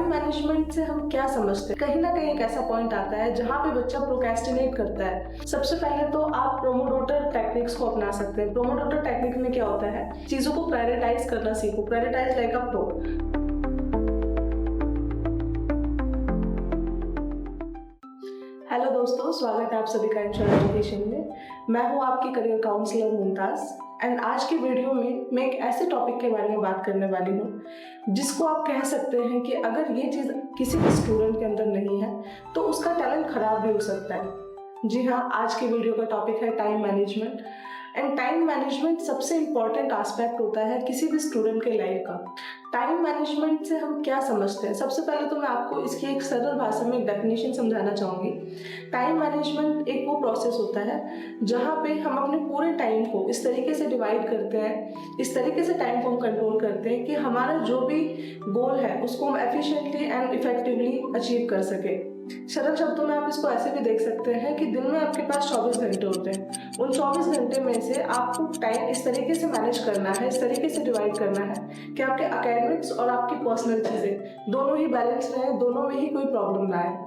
Time management से हम क्या समझते हैं? कहीं ना कहीं एक ऐसा पॉइंट आता है जहाँ पे बच्चा प्रोक्रेस्टिनेट करता है। सबसे पहले तो आप प्रोमोडोर टेक्निक्स को अपना सकते हैं। प्रोमोडोर टेक्निक में क्या होता है, चीजों को प्रायोरिटाइज करना सीखो। Prioritise like a pro. Hello दोस्तों, स्वागत है आप सभी का इंश्योर एजुकेशन में। मैं हूं आपकी करियर काउंसलर मुमताज एंड आज की वीडियो में मैं एक ऐसे टॉपिक के बारे में बात करने वाली हूं जिसको आप कह सकते हैं कि अगर ये चीज़ किसी भी स्टूडेंट के अंदर नहीं है तो उसका टैलेंट खराब भी हो सकता है। जी हाँ, आज की वीडियो का टॉपिक है time management. And time management सबसे इम्पॉर्टेंट एस्पेक्ट होता है किसी भी स्टूडेंट के लाइफ का। टाइम मैनेजमेंट से हम क्या समझते हैं? सबसे पहले तो मैं आपको इसकी एक सरल भाषा में एक डेफिनेशन समझाना चाहूँगी। टाइम मैनेजमेंट एक वो प्रोसेस होता है जहाँ पे हम अपने पूरे टाइम को इस तरीके से डिवाइड करते हैं, इस तरीके से टाइम को हम कंट्रोल करते हैं कि हमारा जो भी गोल है उसको हम एफिशिएंटली एंड इफेक्टिवली अचीव कर सके। सरल शब्दों में आप इसको ऐसे भी देख सकते हैं कि दिन में आपके पास 24 घंटे होते हैं। उन 24 घंटे में से आपको टाइम इस तरीके से मैनेज करना है, इस तरीके से डिवाइड करना है कि आपके एकेडमिक्स और आपकी पर्सनल चीज़ें दोनों ही बैलेंस रहे, दोनों में ही कोई प्रॉब्लम ना आए।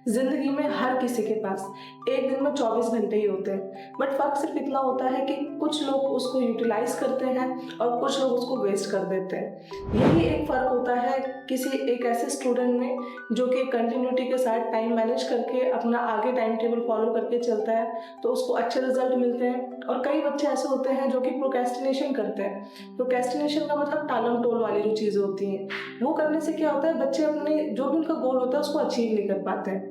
जिंदगी में हर किसी के पास एक दिन में 24 घंटे ही होते हैं, बट फर्क सिर्फ इतना होता है कि कुछ लोग उसको यूटिलाइज करते हैं और कुछ लोग उसको वेस्ट कर देते हैं। यही एक फ़र्क होता है किसी एक ऐसे स्टूडेंट में जो कि कंटिन्यूटी के साथ टाइम मैनेज करके अपना आगे टाइम टेबल फॉलो करके चलता है तो उसको अच्छे रिजल्ट मिलते हैं। और कई बच्चे ऐसे होते हैं जो कि प्रोक्रेस्टिनेशन करते हैं। प्रोक्रेस्टिनेशन का मतलब टालम टोल वाली जो चीज़ें होती हैं, वो करने से क्या होता है, बच्चे अपने जो भी उनका गोल होता है उसको अचीव नहीं कर पाते हैं।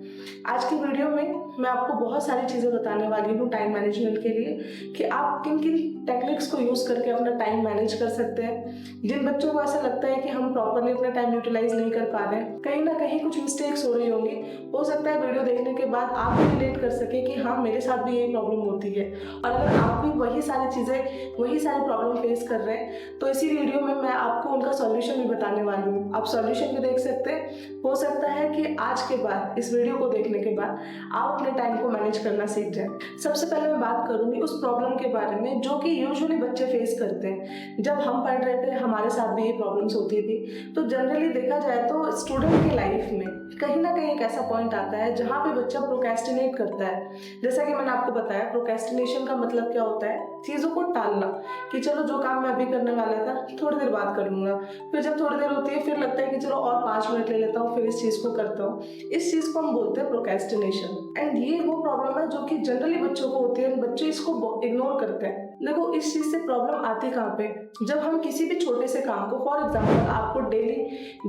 आज की वीडियो में मैं आपको बहुत सारी चीज़ें बताने वाली हूँ टाइम मैनेजमेंट के लिए कि आप किन किन टेक्निक्स को यूज़ करके अपना टाइम मैनेज कर सकते हैं। जिन बच्चों को ऐसा लगता है कि हम प्रॉपरली अपना टाइम यूटिलाइज नहीं कर पा रहे हैं, कहीं ना कहीं कुछ मिस्टेक्स हो रही होंगी। हो सकता है वीडियो देखने के बाद आप भी रिलेट कर सके कि हाँ, मेरे साथ भी यही प्रॉब्लम होती है। और अगर आप भी वही सारी चीज़ें, वही सारे प्रॉब्लम फेस कर रहे हैं तो इसी वीडियो में मैं आपको उनका सॉल्यूशन भी बताने वाली हूँ। आप सॉल्यूशन भी देख सकते हैं। हो सकता है कि आज के बाद, इस वीडियो को देखने के बाद आप अपने टाइम को मैनेज करना सीख जाएं। सबसे पहले मैं बात करूंगी उस प्रॉब्लम के बारे में जो कि यूजुअली बच्चे फेस करते हैं। जब हम पढ़ रहे थे हमारे साथ भी ये प्रॉब्लम्स होती थी। तो जनरली देखा जाए तो स्टूडेंट की लाइफ में कहीं ना कहीं एक ऐसा पॉइंट आता है जहाँ पे बच्चा प्रोक्रेस्टिनेट करता है। जैसा कि मैंने आपको बताया, प्रोक्रेस्टिनेशन का मतलब क्या होता है, चीज़ों को टालना कि चलो जो काम मैं अभी करने वाला था थोड़ी देर बाद कर लूँगा। फिर जब थोड़ी देर होती है फिर लगता है कि चलो और 5 मिनट ले लेता हूँ, फिर इस चीज़ को करता हूँ। इस चीज़ को हम बोलते हैं प्रोक्रेस्टिनेशन। एंड ये वो प्रॉब्लम है जो कि जनरली बच्चों को होती है। बच्चे इसको इग्नोर करते हैं। देखो, इस चीज़ से प्रॉब्लम आती कहाँ पे, जब हम किसी भी छोटे से काम को, फॉर एग्जाम्पल आपको डेली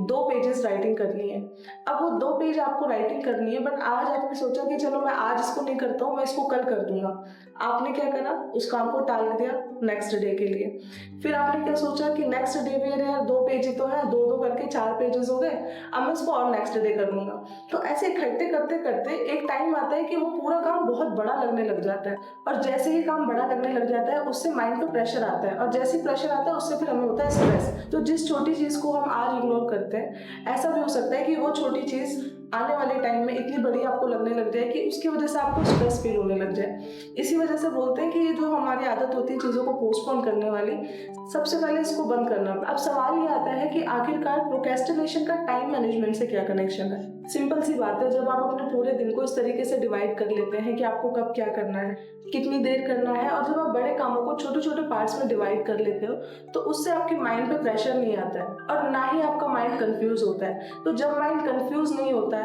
2 पेजेस राइटिंग करनी है। अब वो 2 पेज आपको राइटिंग करनी है, बट आज आपने सोचा कि चलो मैं आज इसको नहीं करता हूँ, मैं इसको कल कर दूंगा। आपने क्या करा, उस काम को टाल दिया नेक्स्ट डे के लिए। फिर आपने क्या सोचा कि नेक्स्ट डे भी यार 2 पेज ही तो है, 2-2 करके 4 पेजेस हो गए, अब मैं इसको और नेक्स्ट डे कर लूंगा। तो ऐसे इकट्ठे करते करते एक टाइम आता है कि वो पूरा काम बहुत बड़ा लगने लग जाता है। और जैसे ही काम बड़ा लगने लग जाता है उससे माइंड पे प्रेशर आता है, और जैसे प्रेशर आता है उससे फिर हमें होता है स्ट्रेस। तो जिस छोटी चीज़ को हम आज इग्नोर करते हैं, ऐसा भी हो सकता है कि वो छोटी चीज़ आने वाले टाइम में इतनी बड़ी आपको लगने लग जाए कि उसकी वजह से आपको स्ट्रेस फील होने लग जाए। इसी वजह से बोलते हैं कि ये जो हमारी आदत होती है चीज़ों को पोस्टपोन करने वाली, सबसे पहले इसको बंद करना। अब सवाल ये आता है कि आखिरकार प्रोक्रेस्टिनेशन का टाइम मैनेजमेंट से क्या कनेक्शन है। सिंपल सी बात है, जब आप अपने पूरे दिन को इस तरीके से डिवाइड कर लेते हैं कि आपको कब क्या करना है, कितनी देर करना है, और जब आप बड़े कामों को छोटे छोटे पार्ट्स में डिवाइड कर लेते हो तो उससे आपके माइंड पे प्रेशर नहीं आता है और ना ही आपका माइंड कंफ्यूज होता है। तो जब माइंड कंफ्यूज नहीं होता है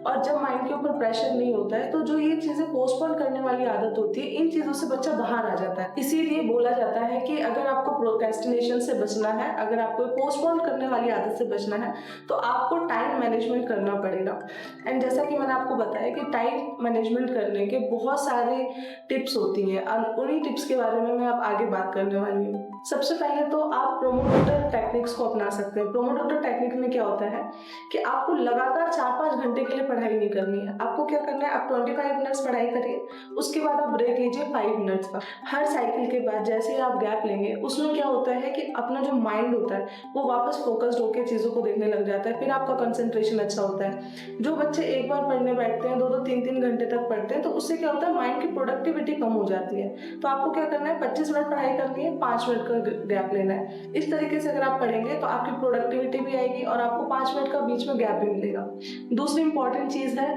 और जब माइंड के ऊपर प्रेशर नहीं होता है तो जो ये चीज़ें पोस्टपोन करने वाली आदत होती है, इन चीज़ों से बच्चा बाहर आ जाता है। इसीलिए बोला जाता है कि अगर आपको प्रोक्रेस्टिनेशन से बचना है, अगर आपको पोस्टपोन करने वाली आदत से बचना है तो आपको टाइम मैनेजमेंट करना पड़ेगा। एंड जैसा कि मैंने आपको बताया कि टाइम मैनेजमेंट करने के बहुत सारे टिप्स होती हैं और उन्हीं टिप्स के बारे में मैं अब आगे बात करने वाली हूँ। सबसे पहले तो आप प्रोमोडोर टेक्निक्स को अपना सकते हैं। प्रोमोडोर टेक्निक में क्या होता है कि आपको लगातार 4-5 घंटे के लिए पढ़ाई नहीं करनी है। आपको क्या करना है, आप 25 मिनट्स पढ़ाई करिए, उसके बाद आप ब्रेक लीजिए 5 मिनट्स का। हर साइकिल के बाद जैसे ही आप गैप लेंगे, उसमें क्या होता है कि अपना जो माइंड होता है वो वापस फोकस्ड होकर चीज़ों को देखने लग जाता है, फिर आपका कंसंट्रेशन अच्छा होता है। जो बच्चे एक बार पढ़ने बैठते हैं, 2-2 3-3 घंटे तक पढ़ते हैं, तो उससे क्या होता है, माइंड की प्रोडक्टिविटी कम हो जाती है। तो आपको क्या करना है, 25 मिनट पढ़ाई करनी है, 5 मिनट का गैप लेना है। इस तरीके से अगर आप पढ़ेंगे तो आपकी प्रोडक्टिविटी भी आएगी और आपको 5 मिनट का बीच में गैप भी मिलेगा। दूसरी इंपॉर्टेंट चीज़ है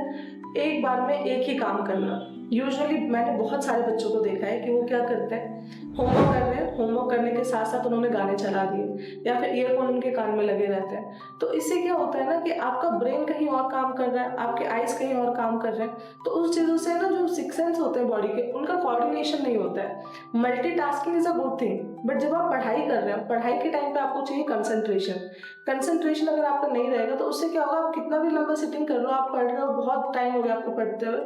एक बार में एक ही काम करना। यूजुअली मैंने बहुत सारे बच्चों को देखा है कि वो क्या करते हैं, होमवर्क कर रहे हैं, होमवर्क करने के साथ साथ उन्होंने गाने चला दिए या फिर ईयरफोन उनके कान में लगे रहते हैं। तो इससे क्या होता है ना कि आपका ब्रेन कहीं और काम कर रहा है, आपके आइज कहीं और काम कर रहे हैं, तो उस चीज़ों से ना जो सिक्स सेंस होते हैं बॉडी के, उनका कोऑर्डिनेशन नहीं होता है। Multitasking is a good thing, but जब आप पढ़ाई कर रहे हो, पढ़ाई के टाइम पे आपको चाहिए कंसंट्रेशन अगर आपका नहीं रहेगा तो उससे क्या होगा, आप कितना भी लंबा सिटिंग कर लो, आप पढ़ रहे हो, बहुत टाइम हो गया आपको पढ़ते हुए,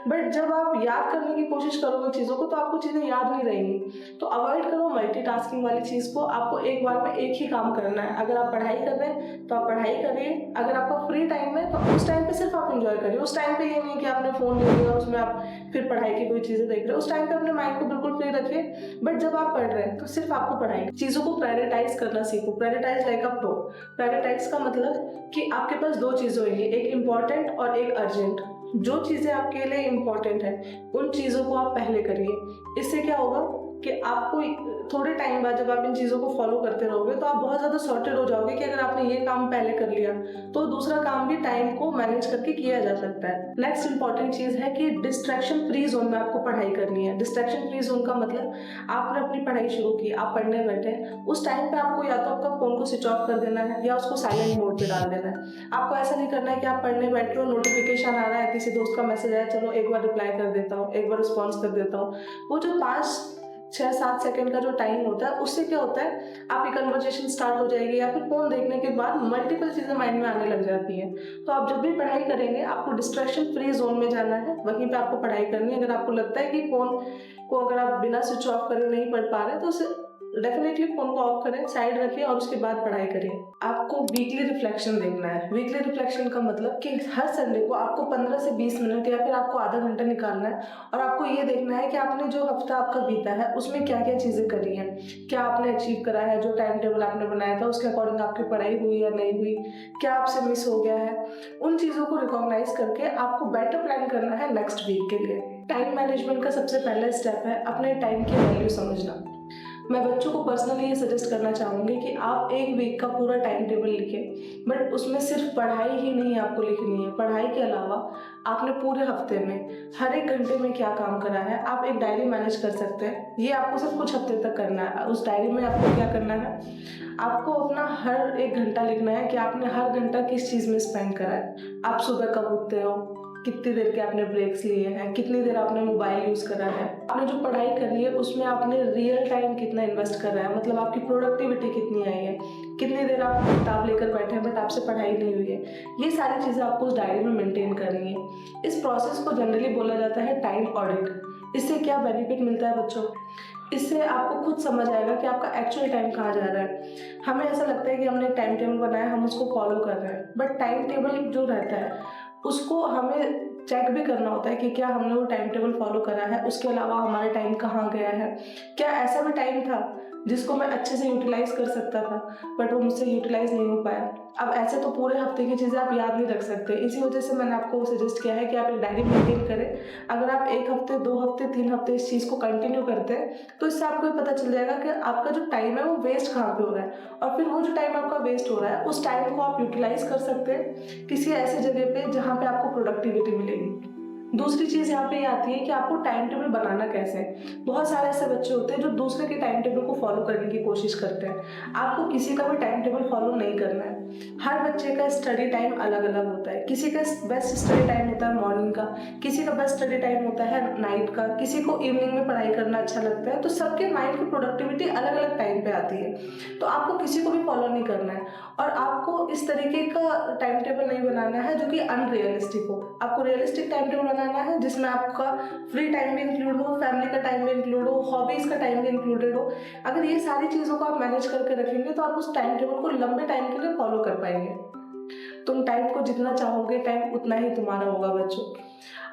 बट जब आप याद करने की कोशिश करोगे चीज़ों को तो आपको चीज़ें याद नहीं रहेंगी। तो अवॉइड करो मल्टीटास्किंग वाली चीज़ को। आपको एक बार में एक ही काम करना है। अगर आप पढ़ाई कर रहे हैं तो आप पढ़ाई करिए, अगर आपका फ्री टाइम है तो उस टाइम पे सिर्फ आप एंजॉय करिए। उस टाइम पे ये नहीं कि आपने फ़ोन ले लिया उसमें आप फिर पढ़ाई की कोई चीज़ें देख रहे हो। उस टाइम पे अपने माइंड को बिल्कुल फ्री रखिए, बट जब आप पढ़ रहे हैं तो सिर्फ आपको पढ़ाई, चीज़ों को प्रायोरिटाइज करना सीखो। Prioritise like a pro. Prioritise का मतलब कि आपके पास दो चीज़ें होंगी, एक इम्पॉर्टेंट और एक अर्जेंट। जो चीज़ें आपके लिए इम्पॉर्टेंट है उन चीज़ों को आप पहले करिए। इससे क्या होगा कि आपको थोड़े टाइम बाद जब आप इन चीज़ों को फॉलो करते रहोगे तो आप बहुत ज़्यादा सॉर्टेड हो जाओगे कि अगर आपने ये काम पहले कर लिया तो दूसरा काम भी टाइम को मैनेज करके किया जा सकता है। नेक्स्ट इंपॉर्टेंट चीज़ है कि डिस्ट्रैक्शन फ्री जोन में आपको पढ़ाई करनी है। डिस्ट्रैक्शन फ्री जोन का मतलब आपने अपनी पढ़ाई शुरू की, आप पढ़ने बैठे, उस टाइम पे आपको या तो आपका फ़ोन को स्विच ऑफ कर देना है या उसको साइलेंट मोड पे डाल देना है। आपको ऐसा नहीं करना है कि आप पढ़ने बैठ रहे हो, नोटिफिकेशन आ रहा है, किसी दोस्त का मैसेज आया, चलो एक बार रिप्लाई कर देता हूँ, एक बार रिस्पॉन्स कर देता हूँ। वो जो 5-6-7 सेकंड का जो टाइम होता है उससे क्या होता है, आपकी कन्वर्सेशन स्टार्ट हो जाएगी या फिर फ़ोन देखने के बाद मल्टीपल चीज़ें माइंड में आने लग जाती हैं। तो आप जब भी पढ़ाई करेंगे आपको डिस्ट्रैक्शन फ्री जोन में जाना है, वहीं पे आपको पढ़ाई करनी है। अगर आपको लगता है कि फ़ोन को अगर आप बिना स्विच ऑफ करे नहीं पढ़ पा रहे तो उसे डेफिनेटली फ़ोन को ऑफ करें, साइड रखिए और उसके बाद पढ़ाई करिए। आपको वीकली रिफ्लेक्शन देखना है। वीकली रिफ्लेक्शन का मतलब कि हर संडे को आपको 15 से 20 मिनट या फिर आपको आधा घंटा निकालना है और आपको ये देखना है कि आपने जो हफ्ता आपका बीता है उसमें क्या क्या चीज़ें करी हैं, क्या आपने अचीव करा है, जो टाइम टेबल आपने बनाया था उसके अकॉर्डिंग आपकी पढ़ाई हुई या नहीं हुई, क्या आपसे मिस हो गया है। उन चीज़ों को रिकॉग्नाइज करके आपको बेटर प्लान करना है नेक्स्ट वीक के लिए। टाइम मैनेजमेंट का सबसे पहला स्टेप है अपने टाइम की वैल्यू समझना। मैं बच्चों को पर्सनली ये सजेस्ट करना चाहूँगी कि आप एक वीक का पूरा टाइम टेबल लिखें, बट उसमें सिर्फ पढ़ाई ही नहीं आपको लिखनी है। पढ़ाई के अलावा आपने पूरे हफ्ते में हर एक घंटे में क्या काम करा है, आप एक डायरी मैनेज कर सकते हैं। ये आपको सिर्फ कुछ हफ्ते तक करना है। उस डायरी में आपको क्या करना है, आपको अपना हर एक घंटा लिखना है कि आपने हर घंटा किस चीज़ में स्पेंड करा है। आप सुबह कब उठते हो, कितनी देर के आपने ब्रेक्स लिए हैं, कितनी देर आपने मोबाइल यूज़ करा है, आपने जो पढ़ाई करी है उसमें आपने रियल टाइम कितना इन्वेस्ट करा है, मतलब आपकी प्रोडक्टिविटी कितनी आई है, कितनी देर आप किताब लेकर बैठे हैं बट आपसे पढ़ाई नहीं हुई है। ये सारी चीज़ें आपको उस डायरी में मेंटेन करनी है। इस प्रोसेस को जनरली बोला जाता है टाइम ऑडिट। इससे क्या बेनिफिट मिलता है बच्चों, इससे आपको खुद समझ आएगा कि आपका एक्चुअल टाइम कहाँ जा रहा है। हमें ऐसा लगता है कि हमने टाइम टेबल बनाया, हम उसको फॉलो कर रहे हैं, बट टाइम टेबल जो रहता है उसको हमें चेक भी करना होता है कि क्या हमने वो टाइम टेबल फॉलो करा है, उसके अलावा हमारा टाइम कहाँ गया है। क्या ऐसा भी टाइम था जिसको मैं अच्छे से यूटिलाइज कर सकता था बट वो मुझसे यूटिलाइज नहीं हो पाया। अब ऐसे तो पूरे हफ्ते की चीज़ें आप याद नहीं रख सकते, इसी वजह से मैंने आपको सजेस्ट किया है कि आप एक डायरी मेंटेन करें। अगर आप 1 हफ्ते 2 हफ्ते 3 हफ्ते इस चीज़ को कंटिन्यू करते हैं तो इससे आपको ये पता चल जाएगा कि आपका जो टाइम है वो वेस्ट कहाँ पे हो रहा है, और फिर वो जो टाइम आपका वेस्ट हो रहा है उस टाइम को आप यूटिलाइज कर सकते हैं किसी ऐसी जगह पे जहाँ पे आपको प्रोडक्टिविटी मिलेगी। दूसरी चीज़ यहाँ पे ये आती है कि आपको टाइम टेबल बनाना कैसे है। बहुत सारे ऐसे बच्चे होते हैं जो दूसरे के टाइम टेबल को फॉलो करने की कोशिश करते हैं। आपको किसी का भी टाइम टेबल फॉलो नहीं करना है। हर बच्चे का स्टडी टाइम अलग अलग होता है। किसी का बेस्ट स्टडी टाइम होता है मॉर्निंग का, किसी का बेस्ट स्टडी टाइम होता है नाइट का, किसी को इवनिंग में पढ़ाई करना अच्छा लगता है। तो सबके माइंड की प्रोडक्टिविटी अलग अलग टाइम पे आती है, तो आपको किसी को भी फॉलो नहीं करना है और आपको इस तरीके का टाइम टेबल नहीं बनाना है जो कि अनरियलिस्टिक हो। आपको रियलिस्टिक टाइम टेबल बनाना है जिसमें आपका फ्री टाइम भी इंक्लूड हो, फैमिली का टाइम भी इंक्लूड हो, हॉबीज़ का टाइम भी इंक्लूडेड हो। अगर ये सारी चीज़ों को आप मैनेज करके रखेंगे तो आप उस टाइम टेबल को लंबे टाइम के लिए फॉलो कर पाएंगे। तुम टाइम को जितना चाहोगे टाइम उतना ही तुम्हारा होगा बच्चों।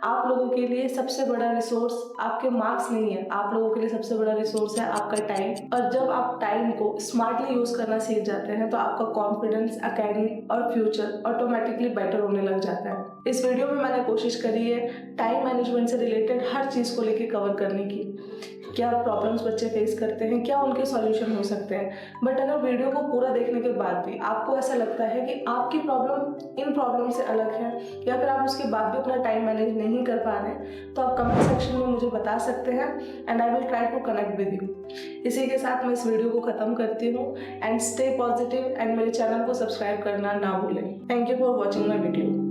आप लोगों के लिए सबसे बड़ा रिसोर्स आपके मार्क्स नहीं है, आप लोगों के लिए सबसे बड़ा रिसोर्स है आपका टाइम। और जब आप टाइम को स्मार्टली यूज करना सीख जाते हैं तो आपका कॉन्फिडेंस, एकेडमिक और फ्यूचर ऑटोमेटिकली बेटर होने लग जाता है। इस वीडियो में मैंने कोशिश करी है टाइम मैनेजमेंट से रिलेटेड हर चीज़ को लेकर कवर करने की। क्या प्रॉब्लम्स बच्चे फेस करते हैं, क्या उनके सॉल्यूशन हो सकते हैं। बट अगर वीडियो को पूरा देखने के बाद भी आपको ऐसा लगता है कि आपकी प्रॉब्लम इन प्रॉब्लम से अलग है या फिर आप उसके बाद भी अपना टाइम मैनेज नहीं कर पा रहे हैं, तो आप कमेंट सेक्शन में मुझे बता सकते हैं and I will try to connect with you. इसी के साथ मैं इस वीडियो को ख़त्म करती हूँ एंड स्टे पॉजिटिव एंड मेरे चैनल को सब्सक्राइब करना ना भूलें। Thank you for watching my video.